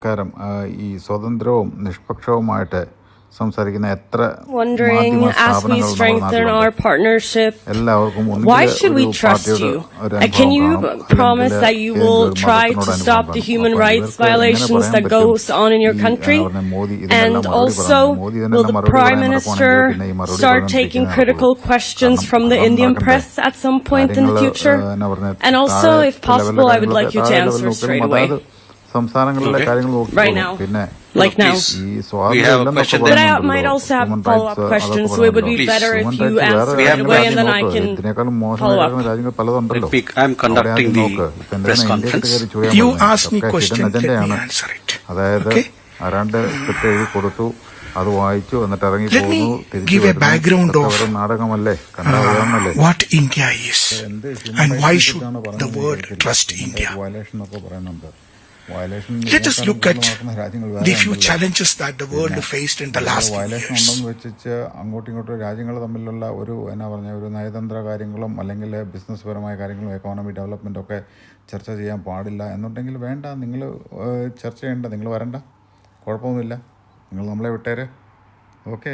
കാരം ഈ സ്വതന്ത്രവും നിഷ്പക്ഷവുമായിട്ട് സംസാരിക്കുന്ന എത്ര wondering, മാധ്യമ as we സ്ഥാപനങ്ങൾ നമ്മുടെ strengthen our നാട്ടിലുണ്ട്. partnership, എല്ലാവർക്കും why ഒന്നുകിൽ should ഒരു we trust പാർട്ടിയുടെ you? ഒരു Can അനുഭവം you കാണും, promise അല്ലെങ്കിൽ that you ഏതെങ്കിലും will ഒരു try മതത്തിനോട് to അനുഭവം stop the കാണും. human അപ്പോൾ rights ഇവർക്ക് എങ്ങനെ violations പറയാൻ that പറ്റും goes on in your ഈ country? പറഞ്ഞ മോദി ഇതിനെല്ലാം And മറുപടി also, പറഞ്ഞു. മോദി will ഇതിനെല്ലാം the മറുപടി Prime പറയാൻ Minister നടക്കുവാണെങ്കിൽ പിന്നെ ഈ മറുപടി start taking പറഞ്ഞുകൊണ്ടിരിക്കുന്നേ critical നടക്കുള്ളൂ. questions കാരണം from the ഭരണം Indian നടക്കണ്ടേ. press at some point in the കാര്യങ്ങൾ future? എന്നാ പറഞ്ഞ And also, താഴെ if possible, I would like you to താഴെ answer ലെവലിൽ straight നോക്കിയാലും away. അതായത് സംസ്ഥാനങ്ങളിലെ കാര്യങ്ങൾ Right നോക്കിക്കോളും. now. പിന്നെ Like now. ഈ സ്വാതന്ത്ര്യം ഇല്ലെന്നൊക്കെ But I പറയുന്നുണ്ടല്ലോ. might also have Human follow-up rights questions, അതൊക്കെ so it would be പറയുന്നുണ്ടല്ലോ. better if Human you rights വേറെ answer right രാജ്യങ്ങൾ away and then I നോക്ക്. can ഇതിനേക്കാളും മോശമായി follow up. കിടക്കുന്ന രാജ്യങ്ങൾ പലതുണ്ടല്ലോ. I'm conducting the press conference. You ask me question, let me answer it. അതായത് ആരാണ്ട് സ്ക്രിപ്റ്റ് എഴുതി കൊടുത്തു, അത് വായിച്ചു, എന്നിട്ട് ഇറങ്ങി Let me പോകുന്നു, give a background of നാടകമല്ലേ, കണ്ടാവല്ലേ. what India is and why should the world trust India. Violation എന്നൊക്കെ പറയുന്നുണ്ട്. Let us look at the few challenges that the world faced in the last few violation years. ഉണ്ടെന്ന് വെച്ച് അങ്ങോട്ടും ഇങ്ങോട്ടും രാജ്യങ്ങൾ തമ്മിലുള്ള ഒരു എന്നാ പറഞ്ഞ ഒരു നയതന്ത്ര കാര്യങ്ങളും അല്ലെങ്കിൽ ബിസിനസ് പരമായ കാര്യങ്ങളും എക്കോണമി ഡെവലപ്മെൻറ്റും ഒക്കെ ചർച്ച ചെയ്യാൻ പാടില്ല എന്നുണ്ടെങ്കിൽ വേണ്ട, നിങ്ങൾ ചർച്ച ചെയ്യേണ്ട, നിങ്ങൾ വരണ്ട, കുഴപ്പമൊന്നുമില്ല, നിങ്ങൾ നമ്മളെ വിട്ടേര്. ഓക്കെ.